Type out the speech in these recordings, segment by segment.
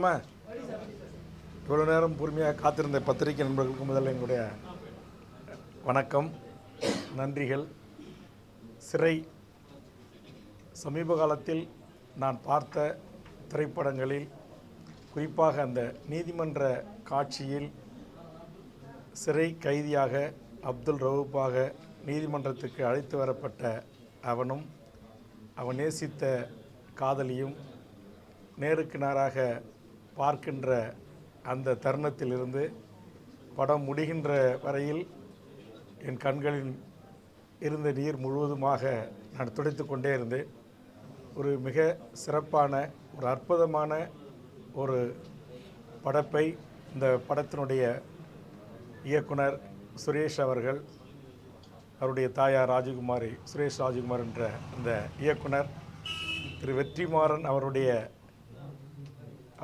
பேசலாமா? இவ்வளோ நேரம் பொறுமையாக காத்திருந்த பத்திரிகை நண்பர்களுக்கு முதல்ல எங்களுடைய வணக்கம், நன்றிகள். சிறை சமீப காலத்தில் நான் பார்த்த திரைப்படங்களில், குறிப்பாக அந்த நீதிமன்ற காட்சியில் சிறை கைதியாக அப்துல் ரவுப்பாக நீதிமன்றத்துக்கு அழைத்து வரப்பட்ட அவனும் அவன் நேசித்த காதலியும் நேருக்கு நேராக பார்க்கின்ற அந்த தருணத்திலிருந்து படம் முடிகின்ற வரையில் என் கண்களில் இருந்த நீர் முழுவதுமாக நான் துடைத்து கொண்டே இருந்தேன். ஒரு மிக சிறப்பான, ஒரு அற்புதமான ஒரு படைப்பை இந்த படத்தினுடைய இயக்குனர் சுரேஷ் அவர்கள், அவருடைய தாயார் ராஜகுமாரி, சுரேஷ் ராஜகுமார் என்ற அந்த இயக்குனர் திரு வெற்றிமாறன்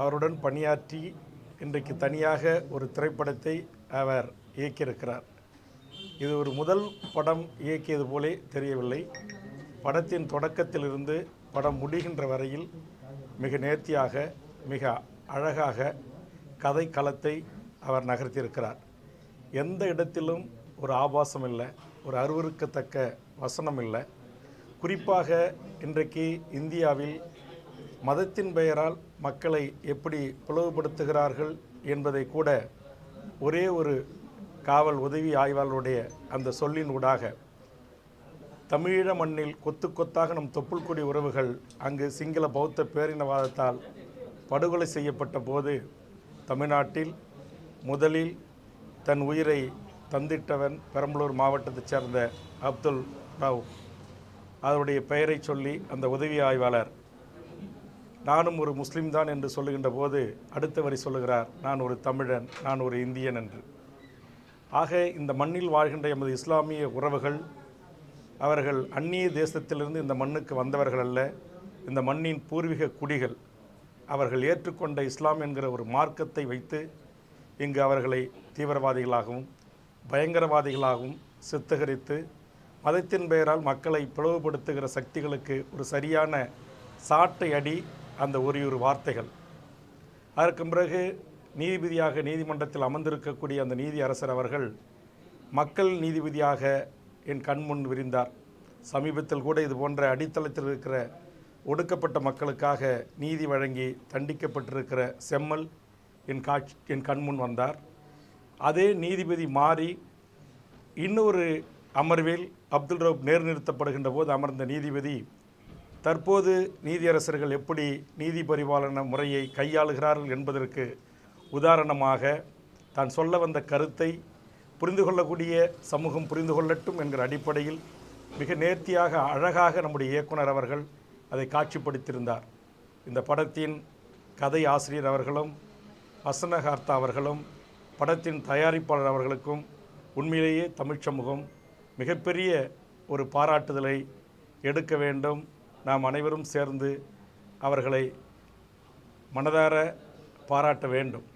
அவருடன் பணியாற்றி இன்றைக்கு தனியாக ஒரு திரைப்படத்தை அவர் இயக்கியிருக்கிறார். இது ஒரு முதல் படம் இயக்கியது போலே தெரியவில்லை. படத்தின் தொடக்கத்திலிருந்து படம் முடிகின்ற வரையில் மிக நேர்த்தியாக, மிக அழகாக கதை களத்தை அவர் நகர்த்தியிருக்கிறார். எந்த இடத்திலும் ஒரு ஆபாசம் இல்லை, ஒரு அருவருக்கத்தக்க வசனம் இல்லை. குறிப்பாக இன்றைக்கு இந்தியாவில் மதத்தின் பெயரால் மக்களை எப்படி பிளவுபடுத்துகிறார்கள் என்பதை கூட ஒரே ஒரு காவல் உதவி ஆய்வாளருடைய அந்த சொல்லின் ஊடாக, தமிழீழ மண்ணில் கொத்து கொத்தாக நம் தொப்புள் கொடி உறவுகள் அங்கு சிங்கள பௌத்த பேரினவாதத்தால் படுகொலை செய்யப்பட்ட போது தமிழ்நாட்டில் முதலில் தன் உயிரை தந்திட்டவன் பெரம்பலூர் மாவட்டத்தைச் சேர்ந்த அப்துல் ரவுப். அவருடைய பெயரை சொல்லி அந்த உதவி ஆய்வாளர் நானும் ஒரு முஸ்லீம் தான் என்று சொல்லுகின்ற போது அடுத்த வரி சொல்லுகிறார், நான் ஒரு தமிழன், நான் ஒரு இந்தியன் என்று. ஆக இந்த மண்ணில் வாழ்கின்ற எமது இஸ்லாமிய உறவுகள், அவர்கள் அந்நிய தேசத்திலிருந்து இந்த மண்ணுக்கு வந்தவர்கள் அல்ல, இந்த மண்ணின் பூர்வீக குடிகள். அவர்கள் ஏற்றுக்கொண்ட இஸ்லாம் என்கிற ஒரு மார்க்கத்தை வைத்து இங்கு அவர்களை தீவிரவாதிகளாகவும் பயங்கரவாதிகளாகவும் சித்தகரித்து மதத்தின் பெயரால் மக்களை பிளவுபடுத்துகிற சக்திகளுக்கு ஒரு சரியான சாட்டை அடி அந்த ஒரு வார்த்தைகள். அதற்கு பிறகு நீதிபதியாக நீதிமன்றத்தில் அமர்ந்திருக்கக்கூடிய அந்த நீதி அரசர் அவர்கள் மக்கள் நீதிபதியாக என் கண்முன் விரிந்தார். சமீபத்தில் கூட இது போன்ற அடித்தளத்தில் இருக்கிற ஒடுக்கப்பட்ட மக்களுக்காக நீதி வழங்கி தண்டிக்கப்பட்டிருக்கிற செம்மல் என் கண்முன் வந்தார். அதே நீதிபதி மாறி இன்னொரு அமர்வில் அப்துல் ரவுப் நிறுத்தப்படுகின்ற போது அமர்ந்த நீதிபதி தற்போது நீதியரசர்கள் எப்படி நீதி பரிபாலன முறையை கையாளுகிறார்கள் என்பதற்கு உதாரணமாக தான் சொல்ல வந்த கருத்தை புரிந்து கொள்ளக்கூடிய சமூகம் புரிந்து கொள்ளட்டும் என்கிற அடிப்படையில் மிக நேர்த்தியாக, அழகாக நம்முடைய இயக்குனர் அவர்கள் அதை காட்சிப்படுத்தியிருந்தார். இந்த படத்தின் கதை ஆசிரியர் அவர்களும் வசனகார்த்தா அவர்களும் படத்தின் தயாரிப்பாளர் அவர்களுக்கும் உண்மையிலேயே தமிழ் சமூகம் மிகப்பெரிய ஒரு பாராட்டுதலை எடுக்க வேண்டும். நாம் அனைவரும் சேர்ந்து அவர்களை மனதார பாராட்ட வேண்டும்.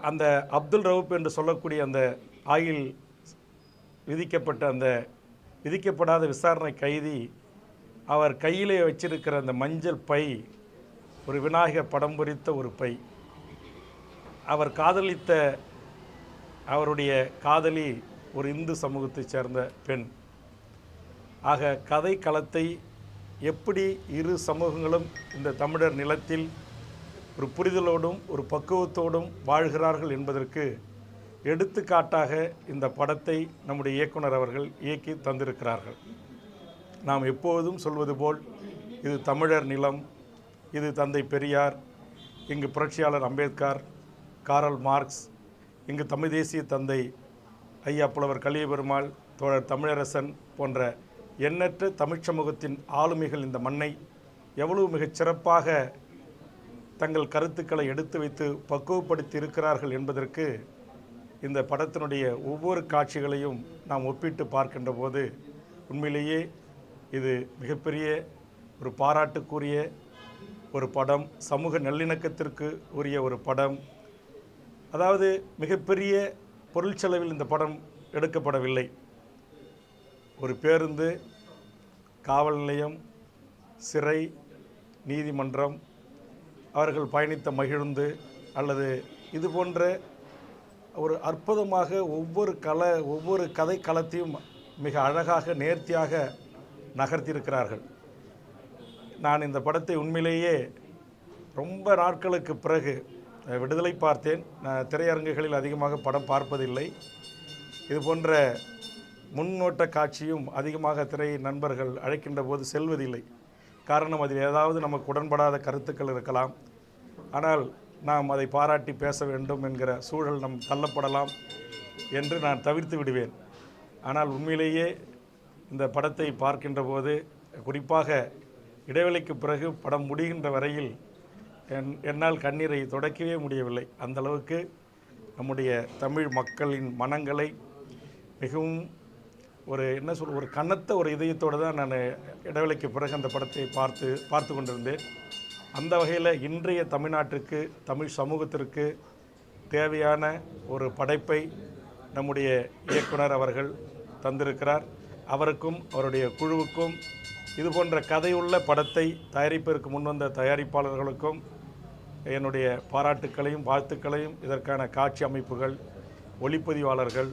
அந்த அப்துல் ரவுப் என்று சொல்லக்கூடிய அந்த ஆயில் விதிக்கப்பட்ட அந்த விதிக்கப்படாத விசாரணை கைதி, அவர் கையிலே வச்சிருக்கிற அந்த மஞ்சள் பை ஒரு விநாயகர் படம் பொறித்த ஒரு பை. அவர் காதலித்த அவருடைய காதலி ஒரு இந்து சமூகத்தைச் சேர்ந்த பெண். ஆக கதை களத்தை எப்படி இரு சமூகங்களும் இந்த தமிழர் நிலத்தில் ஒரு புரிதலோடும் ஒரு பக்குவத்தோடும் வாழ்கிறார்கள் என்பதற்கு எடுத்துக்காட்டாக இந்த படத்தை நம்முடைய இயக்குனர் அவர்கள் இயக்கி தந்திருக்கிறார்கள். நாம் எப்போதும் சொல்வது போல் இது தமிழர் நிலம், இது தந்தை பெரியார், இங்கு புரட்சியாளர் அம்பேத்கர், காரல் மார்க்ஸ், இங்கு தமிழ் தேசிய தந்தை ஐயா புலவர் கலியபெருமாள், தோழர் தமிழரசன் போன்ற எண்ணற்ற தமிழ் சமூகத்தின் ஆளுமைகள் இந்த மண்ணை எவ்வளவு மிகச் சிறப்பாக தங்கள் கருத்துக்களை எடுத்து வைத்து பக்குவப்படுத்தி இருக்கிறார்கள் என்பதற்கு இந்த படத்தினுடைய ஒவ்வொரு காட்சிகளையும் நாம் ஒப்பிட்டு பார்க்கின்ற போது உண்மையிலேயே இது மிகப்பெரிய ஒரு பாராட்டுக்குரிய ஒரு படம், சமூக நல்லிணக்கத்திற்கு உரிய ஒரு படம். அதாவது மிகப்பெரிய பொருள் செலவில் இந்த படம் எடுக்கப்படவில்லை. ஒரு பேருந்து, காவல் நிலையம், சிறை, நீதிமன்றம் அவர்கள் பயணித்த மகிழுந்து அல்லது இது போன்ற ஒரு அற்புதமாக ஒவ்வொரு கதை களத்தையும் மிக அழகாக நேர்த்தியாக நகர்த்தியிருக்கிறார்கள். நான் இந்த படத்தை உண்மையிலேயே ரொம்ப நாட்களுக்கு பிறகு விடுதலை பார்த்தேன். நான் திரையரங்குகளில் அதிகமாக படம் பார்ப்பதில்லை. இது போன்ற முன்னோட்ட காட்சியும் அதிகமாக திரை நண்பர்கள் அழைக்கின்ற போது செல்வதில்லை. காரணம், அதில் ஏதாவது நமக்கு உடன்படாத கருத்துக்கள் இருக்கலாம். ஆனால் நாம் அதை பாராட்டி பேச வேண்டும் என்கிற சூழல் நம் தள்ளப்படலாம் என்று நான் தவிர்த்து விடுவேன். ஆனால் உண்மையிலேயே இந்த படத்தை பார்க்கின்ற போது, குறிப்பாக இடைவெளிக்கு பிறகு படம் முடிகின்ற வரையில் என்னால் கண்ணீரை துடைக்கவே முடியவில்லை. அந்தளவுக்கு நம்முடைய தமிழ் மக்களின் மனங்களை மிகவும் ஒரு கனத்த ஒரு இதயத்தோடு தான் நான் இடைவெளிக்கு பிறகு அந்த படத்தை பார்த்து கொண்டிருந்தேன். அந்த வகையில் இன்றைய தமிழ்நாட்டுக்கு, தமிழ் சமூகத்திற்கு தேவையான ஒரு படைப்பை நம்முடைய இயக்குனர் அவர்கள் தந்திருக்கிறார். அவருக்கும் அவருடைய குழுவுக்கும், இது போன்ற கதையுள்ள படத்தை தயாரிப்பதற்கு முன்வந்த தயாரிப்பாளர்களுக்கும் என்னுடைய பாராட்டுக்களையும் வாழ்த்துக்களையும். இதற்கான காட்சி அமைப்புகள், ஒளிப்பதிவாளர்கள்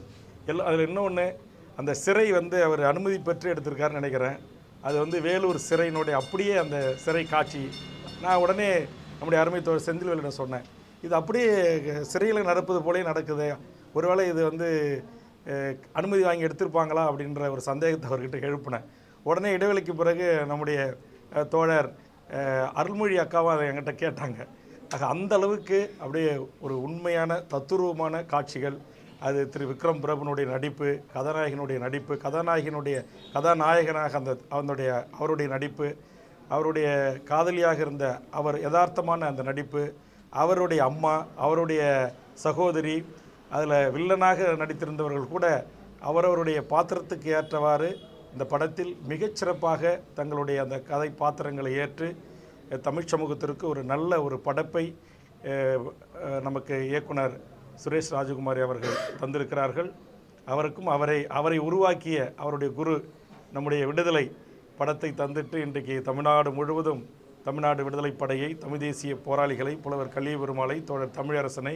எல்லாம். அதில் இன்னொன்று, அந்த சிறை அவர் அனுமதி பெற்று எடுத்திருக்காருன்னு நினைக்கிறேன். அது வேலூர் சிறையினுடைய அப்படியே அந்த சிறை காட்சி. நான் உடனே நம்முடைய அருமை தோழர் செந்தில்வேலிடம் சொன்னேன், இது அப்படியே சிறையில் நடப்பது போலே நடக்குது, ஒருவேளை இது அனுமதி வாங்கி எடுத்திருப்பாங்களா அப்படின்ற ஒரு சந்தேகத்தை அவர்கிட்ட எழுப்பினேன். உடனே இடைவெளிக்கு பிறகு நம்முடைய தோழர் அருள்மொழி அக்காவும் அதை என்கிட்ட கேட்டாங்க. அந்த அளவுக்கு அப்படியே ஒரு உண்மையான தத்துரூபமான காட்சிகள். அது திரு விக்ரம் பிரபுனுடைய நடிப்பு, கதாநாயகனுடைய நடிப்பு, கதாநாயகனாக அவருடைய நடிப்பு, அவருடைய காதலியாக இருந்த அவர் யதார்த்தமான அந்த நடிப்பு, அவருடைய அம்மா, அவருடைய சகோதரி, அதில் வில்லனாக நடித்திருந்தவர்கள் கூட அவரவருடைய பாத்திரத்துக்கு ஏற்றவாறு இந்த படத்தில் மிகச்சிறப்பாக தங்களுடைய அந்த கதை பாத்திரங்களை ஏற்று தமிழ் சமூகத்திற்கு ஒரு நல்ல ஒரு படைப்பை நமக்கு இயக்குனர் சுரேஷ் ராஜகுமாரி அவர்கள் தந்திருக்கிறார்கள். அவருக்கும் அவரை உருவாக்கிய அவருடைய குரு நம்முடைய விடுதலை படத்தை தந்துட்டு இன்றைக்கு தமிழ்நாடு முழுவதும் தமிழ்நாடு விடுதலை படையை, தமிழ் தேசிய போராளிகளை, புலவர் கலிய பெருமாளை, தோழர் தமிழரசனை,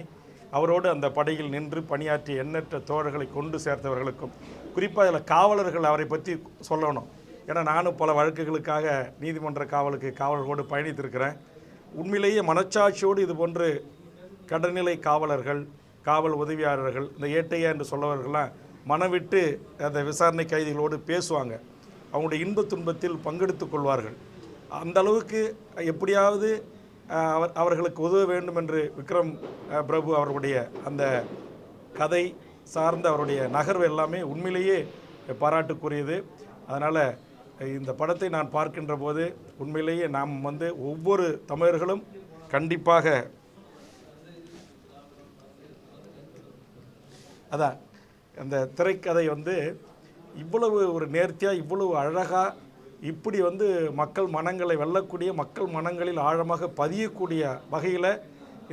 அவரோடு அந்த படையில் நின்று பணியாற்றிய எண்ணற்ற தோழர்களை கொண்டு சேர்த்தவர்களுக்கும், குறிப்பாக அதில் காவலர்கள் அவரை பற்றி சொல்லணும். ஏன்னா நானும் பல வழக்குகளுக்காக நீதிமன்ற காவலர்களோடு பயணித்திருக்கிறேன். உண்மையிலேயே மனச்சாட்சியோடு இது போன்று கடநிலை காவலர்கள், காவல் உதவியாளர்கள், இந்த ஏட்டையா என்று சொல்லவர்கள்லாம் மனவிட்டு அந்த விசாரணை கைதிகளோடு பேசுவாங்க. அவங்களுடைய இன்ப துன்பத்தில் பங்கெடுத்து கொள்வார்கள். அந்த அளவுக்கு எப்படியாவது அவர்களுக்கு உதவ வேண்டும் என்று விக்ரம் பிரபு அவர்களுடைய அந்த கதை சார்ந்த அவருடைய நகர்வு எல்லாமே உண்மையிலேயே பாராட்டுக்குரியது. அதனால் இந்த படத்தை நான் பார்க்கின்ற போது உண்மையிலேயே நாம் ஒவ்வொரு தமிழர்களும் கண்டிப்பாக அதான் அந்த திரைக்கதை இவ்வளவு ஒரு நேர்த்தியாக, இவ்வளவு அழகாக, இப்படி மக்கள் மனங்களை வெல்லக்கூடிய, மக்கள் மனங்களில் ஆழமாக பதியக்கூடிய வகையில்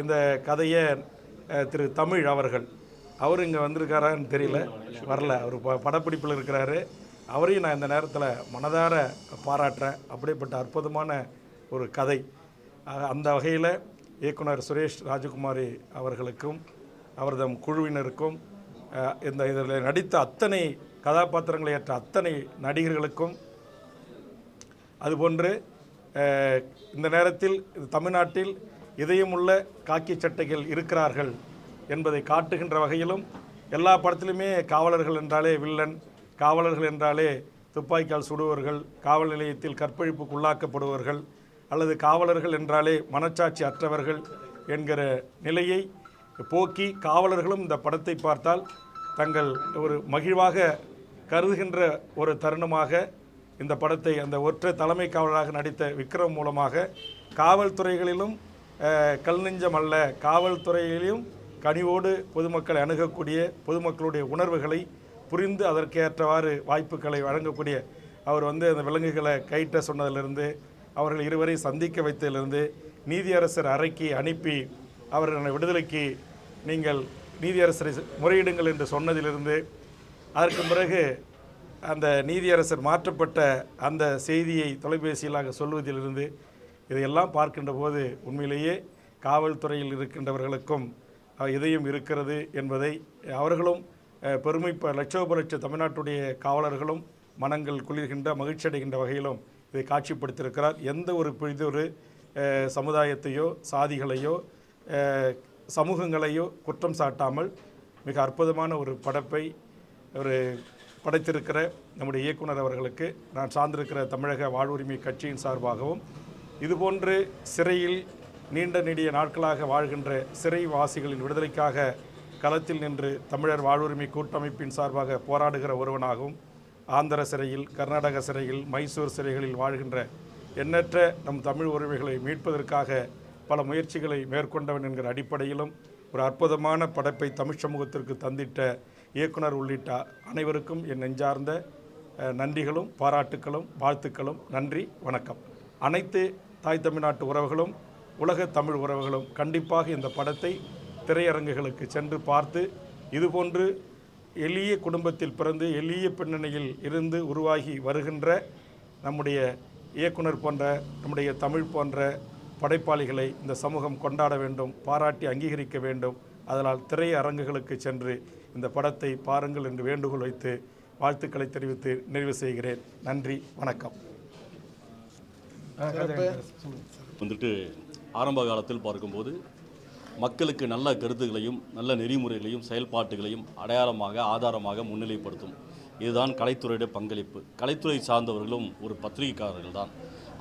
இந்த கதையை திரு தமிழ் அவர் இங்கே வந்திருக்காரான்னு தெரியல, வரல, அவர் படப்பிடிப்பில் இருக்கிறாரு. அவரையும் நான் இந்த நேரத்தில் மனதார பாராட்டுறேன். அப்படிப்பட்ட அற்புதமான ஒரு கதை. அந்த வகையில் இயக்குனர் சுரேஷ் ராஜகுமாரி அவர்களுக்கும் அவர்தம் குழுவினருக்கும் இதில் நடித்த அத்தனை கதாபாத்திரங்களை ஏற்ற அத்தனை நடிகர்களுக்கும், அதுபோன்று இந்த நேரத்தில் தமிழ்நாட்டில் இதயமுள்ள காக்கி சட்டைகள் இருக்கிறார்கள் என்பதை காட்டுகின்ற வகையிலும், எல்லா படத்திலுமே காவலர்கள் என்றாலே வில்லன், காவலர்கள் என்றாலே துப்பாக்கியால் சுடுவர்கள், காவல் நிலையத்தில் கற்பழிப்புக்கு உள்ளாக்கப்படுவர்கள், அல்லது காவலர்கள் என்றாலே மனச்சாட்சி அற்றவர்கள் என்கிற நிலையை போக்கி, காவலர்களும் இந்த படத்தை பார்த்தால் தங்கள் ஒரு மகிழ்வாக கருதுகின்ற ஒரு தருணமாக இந்த படத்தை அந்த ஒற்றை தலைமை காவலராக நடித்த விக்ரம் மூலமாக காவல்துறைகளிலும் கல் நெஞ்சம் அல்ல, காவல்துறையிலும் கனிவோடு பொதுமக்களை அணுகக்கூடிய, பொதுமக்களுடைய உணர்வுகளை புரிந்து அதற்கேற்றவாறு வாய்ப்புகளை வழங்கக்கூடிய அவர் அந்த விலங்குகளை கைட்ட சொன்னதிலிருந்து, அவர்கள் இருவரை சந்திக்க வைத்ததிலிருந்து, நீதியரசர் அறைக்கு அனுப்பி அவர்கள் விடுதலைக்கு நீங்கள் நீதியரசரை முறையிடுங்கள் என்று சொன்னதிலிருந்து, அதற்கு பிறகு அந்த நீதியரசர் மாற்றப்பட்ட அந்த செய்தியை தொலைபேசியிலாக சொல்வதிலிருந்து, இதையெல்லாம் பார்க்கின்ற போது உண்மையிலேயே காவல்துறையில் இருக்கின்றவர்களுக்கும் இதயம் இருக்கிறது என்பதை அவர்களும் லட்சோப லட்ச தமிழ்நாட்டுடைய காவலர்களும் மனங்கள் குளிர்கின்ற மகிழ்ச்சி அடைகின்ற வகையிலும் இதை காட்சிப்படுத்தியிருக்கிறார். எந்த ஒரு பிரிதொரு சமுதாயத்தையோ சாதிகளையோ சமூகங்களையோ குற்றம் சாட்டாமல் மிக அற்புதமான ஒரு படைப்பை படைத்திருக்கிற நம்முடைய இயக்குனர் அவர்களுக்கு நான் சார்ந்திருக்கிற தமிழக வாழ்வுரிமை கட்சியின் சார்பாகவும் இதுபோன்று சிறையில் நீண்ட நெடிய நாட்களாக வாழ்கின்ற சிறைவாசிகளின் விடுதலைக்காக களத்தில் நின்று தமிழர் வாழ்வுரிமை கூட்டமைப்பின் சார்பாக போராடுகிற ஒருவனாகவும் ஆந்திர சிறையில், கர்நாடக சிறையில், மைசூர் சிறைகளில் வாழ்கின்ற எண்ணற்ற நம் தமிழ் உரிமைகளை மீட்பதற்காக பல முயற்சிகளை மேற்கொண்டவன் என்கிற அடிப்படையிலும் ஒரு அற்புதமான படைப்பை தமிழ் சமூகத்திற்கு தந்திட்ட இயக்குனர் உள்ளிட்ட அனைவருக்கும் என் நெஞ்சார்ந்த நன்றிகளும் பாராட்டுக்களும் வாழ்த்துக்களும். நன்றி, வணக்கம். அனைத்து தாய் தமிழ்நாட்டு உறவுகளும் உலக தமிழ் உறவுகளும் கண்டிப்பாக இந்த படத்தை திரையரங்குகளுக்கு சென்று பார்த்து இதுபோன்று எளிய குடும்பத்தில் பிறந்து எளிய பின்னணியில் இருந்து உருவாகி வருகின்ற நம்முடைய இயக்குனர் போன்ற நம்முடைய தமிழ் போன்ற படைப்பாளிகளை இந்த சமூகம் கொண்டாட வேண்டும், பாராட்டி அங்கீகரிக்க வேண்டும். அதனால் திரையரங்குகளுக்கு சென்று இந்த படத்தை பாருங்கள் என்று வேண்டுகோள் வைத்து வாழ்த்துக்களை தெரிவித்து நிறைவு செய்கிறேன். நன்றி, வணக்கம். ஆரம்ப காலத்தில் பார்க்கும்போது மக்களுக்கு நல்ல கருத்துக்களையும் நல்ல நெறிமுறைகளையும் செயல்பாட்டுகளையும் அடையாளமாக ஆதாரமாக முன்னிலைப்படுத்தும். இதுதான் கலைத்துறையுடைய பங்களிப்பு. கலைத்துறை சார்ந்தவர்களும் ஒரு பத்திரிகைக்காரர்கள் தான்.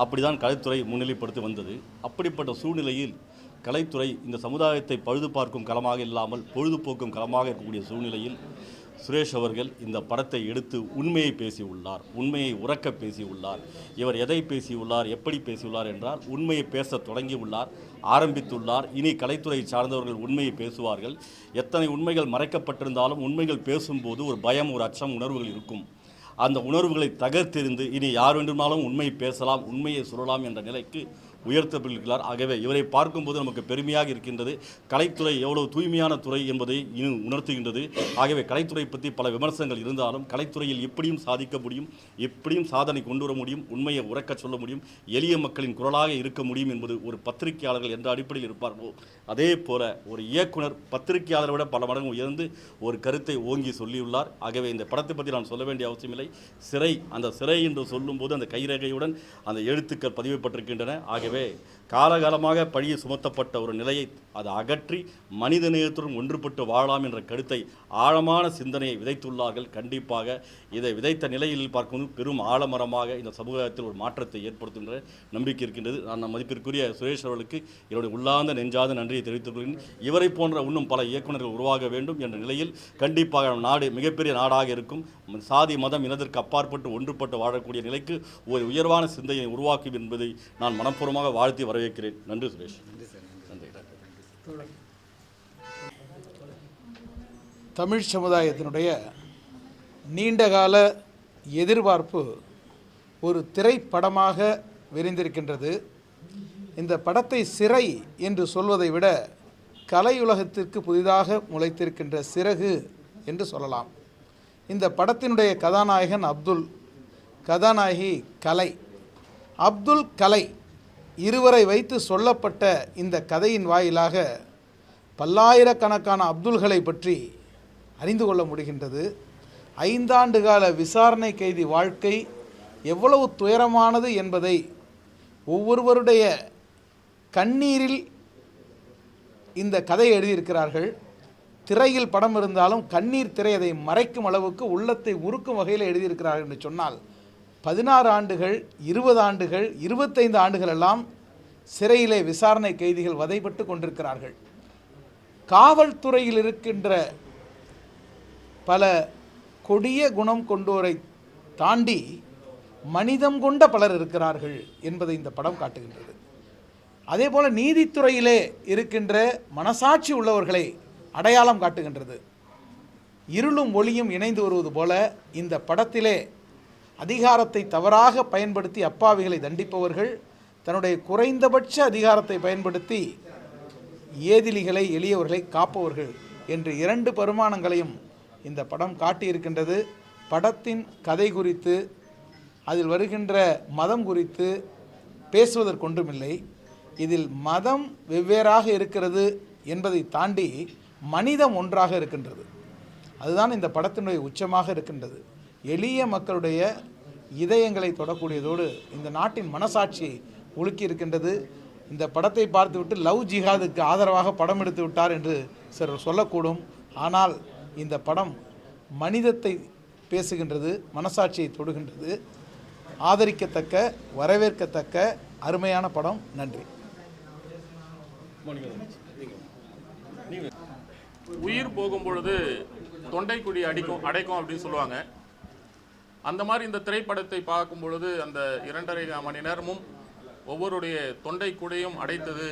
அப்படிதான் கலைத்துறை முன்னிலைப்படுத்தி வந்தது. அப்படிப்பட்ட சூழ்நிலையில் கலைத்துறை இந்த சமுதாயத்தை பழுது பார்க்கும் களமாக இல்லாமல் பொழுதுபோக்கும் களமாக இருக்கக்கூடிய சூழ்நிலையில் சுரேஷ் அவர்கள் இந்த படத்தை எடுத்து உண்மையை பேசியுள்ளார், உண்மையை உறக்க பேசியுள்ளார். இவர் எதை பேசியுள்ளார், எப்படி பேசியுள்ளார் என்றால் உண்மையை பேச தொடங்கியுள்ளார், ஆரம்பித்துள்ளார். இனி கலைத்துறை சார்ந்தவர்கள் உண்மையை பேசுவார்கள். எத்தனை உண்மைகள் மறைக்கப்பட்டிருந்தாலும் உண்மைகள் பேசும்போது ஒரு பயம், ஒரு அச்சம், உணர்வுகள் இருக்கும். அந்த உணர்வுகளை தகர்த்தெறிந்து இனி யார் வேண்டுமானாலும் உண்மையை பேசலாம், உண்மையை சொல்லலாம் என்ற நிலைக்கு உயர்த்தப்பட்டிருக்கிறார். ஆகவே இவரை பார்க்கும்போது நமக்கு பெருமையாக இருக்கின்றது. கலைத்துறை எவ்வளவு தூய்மையான துறை என்பதை இன்னும் உணர்த்துகின்றது. ஆகவே கலைத்துறை பற்றி பல விமர்சனங்கள் இருந்தாலும் கலைத்துறையில் எப்படியும் சாதிக்க முடியும், எப்படியும் சாதனை கொண்டு வர முடியும், உண்மையை உறக்க சொல்ல முடியும், எளிய மக்களின் குரலாக இருக்க முடியும் என்பது ஒரு பத்திரிகையாளர்கள் என்ற அடிப்படையில் இருப்பார்களோ அதே போல ஒரு இயக்குனர் பத்திரிகையாளரை விட பல மடங்கு உயர்ந்து ஒரு கருத்தை ஓங்கி சொல்லியுள்ளார். ஆகவே இந்த படத்தை பற்றி நான் சொல்ல வேண்டிய அவசியமில்லை. சிறை, அந்த சிறை என்று சொல்லும்போது அந்த கைரேகையுடன் அந்த எழுத்துக்கள் பதிவுபட்டிருக்கின்றன. ஆகவே காலகாலமாக பழியை சுமத்தப்பட்ட ஒரு நிலையை அதை அகற்றி மனித நேயத்துடன் ஒன்றுபட்டு வாழலாம் என்ற கருத்தை, ஆழமான சிந்தனையை விதைத்துள்ளார்கள். கண்டிப்பாக இதை விதைத்த நிலையில் பார்க்கும்போது பெரும் ஆழமரமாக இந்த சமுதாயத்தில் ஒரு மாற்றத்தை ஏற்படுத்துகின்ற நம்பிக்கை இருக்கின்றது. நான் மதிப்பிற்குரிய சுரேஷ் அவர்களுக்கு என்னுடைய உள்ளார்ந்த நெஞ்சாத நன்றியை தெரிவித்துக் கொள்கிறேன். இவரை போன்ற இன்னும் பல இயக்குநர்கள் உருவாக வேண்டும் என்ற நிலையில் கண்டிப்பாக நாடு மிகப்பெரிய நாடாக இருக்கும். சாதி மதம் இனத்திற்கு அப்பாற்பட்டு ஒன்றுபட்டு வாழக்கூடிய நிலைக்கு ஒரு உயர்வான சிந்தனையை உருவாக்கும் என்பதை நான் மனப்பூர்வமாக வாழ்த்தி வரவேற்கிறேன். நன்றி சுரேஷ். தமிழ் சமுதாயத்தினுடைய நீண்டகால எதிர்பார்ப்பு ஒரு திரைப்படமாக விரிந்திருக்கின்றது. இந்த படத்தை சிறை என்று சொல்வதை விட கலையுலகத்திற்கு புதிதாக முளைத்திருக்கின்ற சிறகு என்று சொல்லலாம். இந்த படத்தினுடைய கதாநாயகன் அப்துல், கதாநாயகி கலை. அப்துல், கலை இருவரை வைத்து சொல்லப்பட்ட இந்த கதையின் வாயிலாக பல்லாயிரக்கணக்கான அப்துல்களை பற்றி அறிந்து கொள்ள முடிகின்றது. 5 ஆண்டு கால விசாரணை கைதி வாழ்க்கை எவ்வளவு துயரமானது என்பதை ஒவ்வொருவருடைய கண்ணீரில் இந்த கதையை எழுதியிருக்கிறார்கள். திரையில் படம் இருந்தாலும் கண்ணீர் திரை அதை மறைக்கும் அளவுக்கு உள்ளத்தை உருக்கும் வகையில் எழுதியிருக்கிறார்கள் என்று சொன்னால் 16 ஆண்டுகள், 20 ஆண்டுகள், 25 ஆண்டுகள் எல்லாம் சிறையிலே விசாரணை கைதிகள் வதைப்பட்டு கொண்டிருக்கிறார்கள். காவல்துறையில் இருக்கின்ற பல கொடிய குணம் கொண்டோரை தாண்டி மனிதம் கொண்ட பலர் இருக்கிறார்கள் என்பதை இந்த படம் காட்டுகின்றது. அதே போல நீதித்துறையிலே இருக்கின்ற மனசாட்சி உள்ளவர்களை அடையாளம் காட்டுகின்றது. இருளும் ஒளியும் இணைந்து வருவது போல இந்த படத்திலே அதிகாரத்தை தவறாக பயன்படுத்தி அப்பாவிகளை தண்டிப்பவர்கள், தன்னுடைய குறைந்தபட்ச அதிகாரத்தை பயன்படுத்தி ஏதிலிகளை, எளியவர்களை காப்பவர்கள் என்று 2 பரிமாணங்களையும் இந்த படம் காட்டியிருக்கின்றது. படத்தின் கதை குறித்து, அதில் வருகின்ற மதம் குறித்து, பேசுவதற்கொன்றுமில்லை. இதில் மதம் வெவ்வேறாக இருக்கிறது என்பதை தாண்டி மனிதம் ஒன்றாக இருக்கின்றது. அதுதான் இந்த படத்தினுடைய உச்சமாக இருக்கின்றது. எளிய மக்களுடைய இதயங்களை தொடக்கூடியதோடு இந்த நாட்டின் மனசாட்சியை உலுக்கி இருக்கின்றது. இந்த படத்தை பார்த்துவிட்டு லவ் ஜிஹாதுக்கு ஆதரவாக படம் எடுத்து விட்டார் என்று சிலர் சொல்லக்கூடும். ஆனால் இந்த படம் மனிதத்தை பேசுகின்றது, மனசாட்சியை தொடுகின்றது. ஆதரிக்கத்தக்க, வரவேற்கத்தக்க அருமையான படம். நன்றி. உயிர் போகும் பொழுது தொண்டைக்குழி அடைக்கும் அப்படின்னு சொல்லுவாங்க. அந்த மாதிரி இந்த திரைப்படத்தை பார்க்கும் பொழுது அந்த 2.5 மணி நேரமும் ஒவ்வொருடைய தொண்டை குழியும் அடைத்தது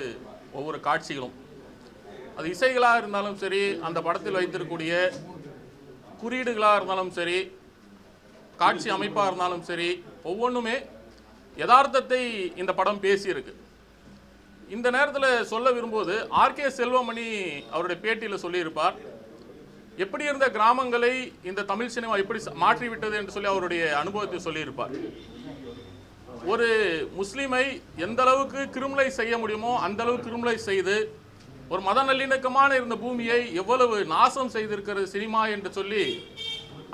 ஒவ்வொரு காட்சிகளும். அது இசைகளாக இருந்தாலும் சரி, அந்த படத்தில் வைத்திருக்கக்கூடிய குறியீடுகளாக இருந்தாலும் சரி, காட்சி அமைப்பாக இருந்தாலும் சரி, ஒவ்வொன்றுமே யதார்த்தத்தை இந்த படம் பேசியிருக்கு. இந்த நேரத்தில் சொல்ல விரும்புவது, ஆர்கே செல்வமணி அவருடைய பேட்டியில் சொல்லியிருப்பார், எப்படி இருந்த கிராமங்களை இந்த தமிழ் சினிமா எப்படி மாற்றிவிட்டது என்று சொல்லி அவருடைய அனுபவத்தை சொல்லியிருப்பார். ஒரு முஸ்லீமை எந்த அளவுக்கு கிரிமினலை செய்ய முடியுமோ அந்த அளவுக்கு கிரிமினலை செய்து ஒரு மத நல்லிணக்கமான இருந்த பூமியை எவ்வளவு நாசம் செய்திருக்கிறது சினிமா என்று சொல்லி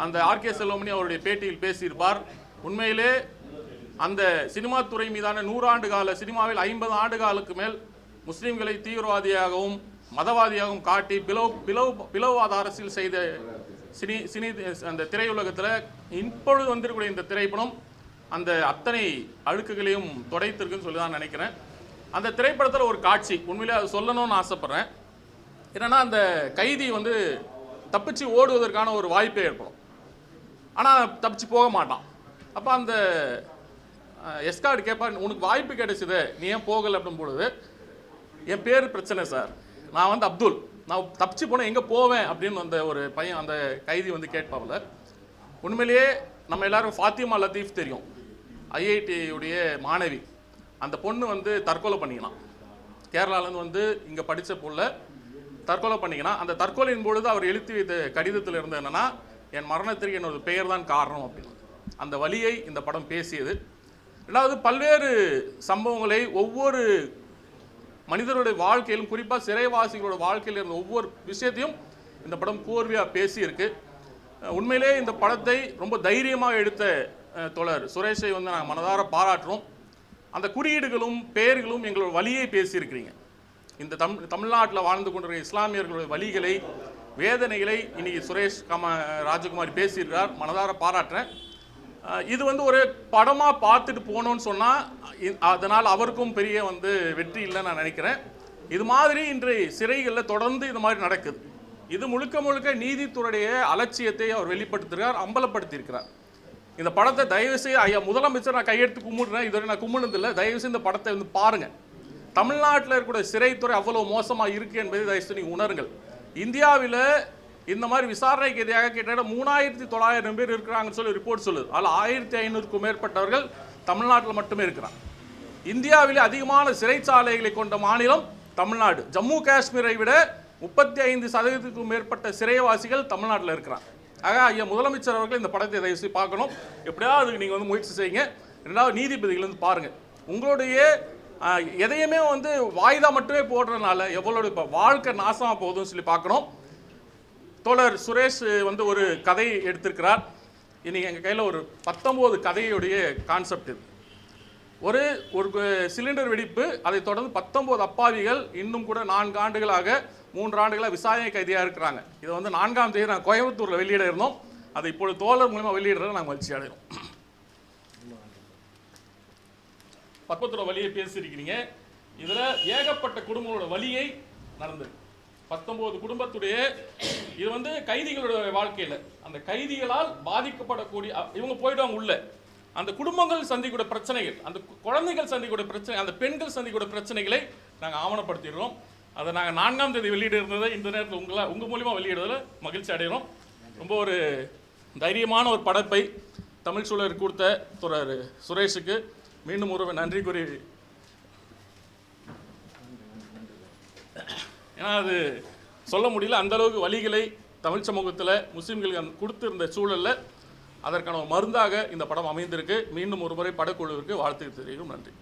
அந்த ஆர்கே செல்வமணி அவருடைய பேட்டியில் பேசியிருப்பார். உண்மையிலே அந்த சினிமா துறை மீதான 100 ஆண்டு கால சினிமாவில் 50 ஆண்டு காலுக்கு மேல் முஸ்லீம்களை தீவிரவாதியாகவும் மதவாதியாகவும் காட்டி பிளவுவாத அரசியல் செய்த சினி அந்த திரையுலகத்தில் இப்பொழுது வந்திருக்கக்கூடிய இந்த திரைப்படம் அந்த அத்தனை அழுக்குகளையும் துடைத்திருக்குன்னு சொல்லி தான் நினைக்கிறேன். அந்த திரைப்படத்தில் ஒரு காட்சி உண்மையிலே அது சொல்லணும்னு ஆசைப்பட்றேன். என்னென்னா, அந்த கைதி தப்பிச்சு ஓடுவதற்கான ஒரு வாய்ப்பே ஏற்படும். ஆனால் தப்பிச்சு போக மாட்டான். அப்போ அந்த எஸ்கார்டு கேட்பார், உனக்கு வாய்ப்பு கிடைச்சிது, நீ ஏன் போகலை அப்படின் பொழுது, என் பேர் பிரச்சனை சார், நான் அப்துல், நான் தப்பிச்சு போனேன், எங்கே போவேன் அப்படின்னு அந்த ஒரு பையன் அந்த கைதி கேட்பாவில். உண்மையிலேயே நம்ம எல்லாரும் ஃபாத்திமா லத்தீஃப் தெரியும், ஐஐடியுடைய மாணவி. அந்த பொண்ணு தற்கொலை பண்ணிக்கலாம். கேரளாலேருந்து இங்கே படித்த பொண்ணு தற்கொலை பண்ணிக்கலாம். அந்த தற்கொலையின் பொழுது அவர் எழுதி வைத்த கடிதத்தில் இருந்தது என்னென்னா, என் மரணத்திற்கு என்னோட பெயர் தான் காரணம் அப்படின்னு. அந்த வலியை இந்த படம் பேசியது. ரெண்டாவது, பல்வேறு சம்பவங்களை ஒவ்வொரு மனிதருடைய வாழ்க்கையிலும், குறிப்பாக சிறைவாசிகளோட வாழ்க்கையில் இருந்த ஒவ்வொரு விஷயத்தையும் இந்த படம் கோர்வையாக பேசியிருக்கு. உண்மையிலே இந்த படத்தை ரொம்ப தைரியமாக எடுத்த தோழர் சுரேஷை நாங்கள் மனதார பாராட்டுறோம். அந்த குறியீடுகளும் பெயர்களும் எங்களோட வலியை பேசியிருக்கிறீங்க. இந்த தமிழ்நாட்டில் வாழ்ந்து கொண்டிருக்கிற இஸ்லாமியர்களுடைய வலிகளை, வேதனைகளை இன்னைக்கு சுரேஷ் ராஜகுமாரி பேசியிருக்கிறார். மனதார பாராட்டுறேன். இது ஒரு படமாக பார்த்துட்டு போனோன்னு சொன்னால் அதனால் அவருக்கும் பெரிய வெற்றி இல்லைன்னு நான் நினைக்கிறேன். இது மாதிரி இன்று சிறைகளில் தொடர்ந்து இது மாதிரி நடக்குது. இது முழுக்க முழுக்க நீதித்துறையுடைய அலட்சியத்தை அவர் வெளிப்படுத்துகிறார், அம்பலப்படுத்தியிருக்கிறார். இந்த படத்தை தயவுசெய்து, ஐயா முதலமைச்சர், நான் கையெடுத்து கும்பிடுறேன், இதுவரை நான் கும்பிடுனதில்லை, தயவுசெய்து இந்த படத்தை பாருங்கள். தமிழ்நாட்டில் இருக்கிற சிறைத்துறை அவ்வளோ மோசமாக இருக்குது என்பதை தயவுசெய்து நீங்கள் உணருங்கள். இந்தியாவில் இந்த மாதிரி விசாரணை கைதியாக கிட்டத்தட்ட 3900 பேர் இருக்கிறாங்கன்னு சொல்லி ரிப்போர்ட் சொல்லுது. அதில் 1500க்கும் மேற்பட்டவர்கள் தமிழ்நாட்டில் மட்டுமே இருக்கிறாங்க. இந்தியாவிலே அதிகமான சிறைச்சாலைகளை கொண்ட மாநிலம் தமிழ்நாடு. ஜம்மு காஷ்மீரை விட 35% மேற்பட்ட சிறைவாசிகள் தமிழ்நாட்டில் இருக்கிறாங்க. ஆக ஐயா முதலமைச்சர் அவர்கள் இந்த படத்தை தயவுசெய்து பார்க்கணும். எப்படியாவது நீங்கள் முயற்சி செய்யுங்க. ரெண்டாவது, நீதிபதிகள் பாருங்கள். உங்களுடைய எதையுமே வாய்தா மட்டுமே போடுறதுனால எவ்வளோ இப்போ வாழ்க்கை நாசமாக போகுதுன்னு சொல்லி பார்க்கணும். தோழர் சுரேஷ் ஒரு கதை எடுத்திருக்கிறார். இன்னைக்கு எங்கள் கையில் ஒரு 19 கதையுடைய கான்செப்ட் இது. ஒரு சிலிண்டர் வெடிப்பு, அதை தொடர்ந்து 19 அப்பாவிகள் இன்னும் கூட 4 ஆண்டுகளாக 3 ஆண்டுகளாக விசாரணை கைதியாக இருக்கிறாங்க. இதை 4ஆம் தேதி நாங்கள் கோயம்புத்தூரில் வெளியிட இருந்தோம். அதை இப்பொழுது தோழர் மூலமாக வெளியிடுறத நாங்கள் மகிழ்ச்சி அடைகிறோம். 19 வழியை பேசியிருக்கிறீங்க. இதில் ஏகப்பட்ட குடும்பங்களோட வழியை நடந்திருக்கு. 19 குடும்பத்துடைய இது கைதிகளுடைய வாழ்க்கையில் அந்த கைதிகளால் பாதிக்கப்படக்கூடிய இவங்க போயிடுவாங்க உள்ள, அந்த குடும்பங்கள் சந்திக்கக்கூடிய பிரச்சனைகள், அந்த குழந்தைகள் சந்திக்கக்கூடிய பிரச்சனை, அந்த பெண்கள் சந்திக்கக்கூடிய பிரச்சனைகளை நாங்கள் ஆவணப்படுத்திடுறோம். அதை நாங்கள் 4ஆம் தேதி வெளியிட இருந்ததை இந்த நேரத்தில் உங்கள் மூலிமா வெளியிடுவதில் மகிழ்ச்சி அடைகிறோம். ரொம்ப ஒரு தைரியமான ஒரு படைப்பை தமிழ் சூழலுக்கு கொடுத்த சுரேஷுக்கு மீண்டும் ஒரு நன்றி கூறி, ஏன்னா அது சொல்ல முடியல, அந்த அளவுக்கு வழிகளை தமிழ் சமூகத்தில் முஸ்லீம்களுக்கு கொடுத்திருந்த சூழலில் அதற்கான மருந்தாக இந்த படம் அமைந்திருக்கு. மீண்டும் ஒரு முறை படக்குழுவிற்கு வாழ்த்து தெரிவிக்கும். நன்றி.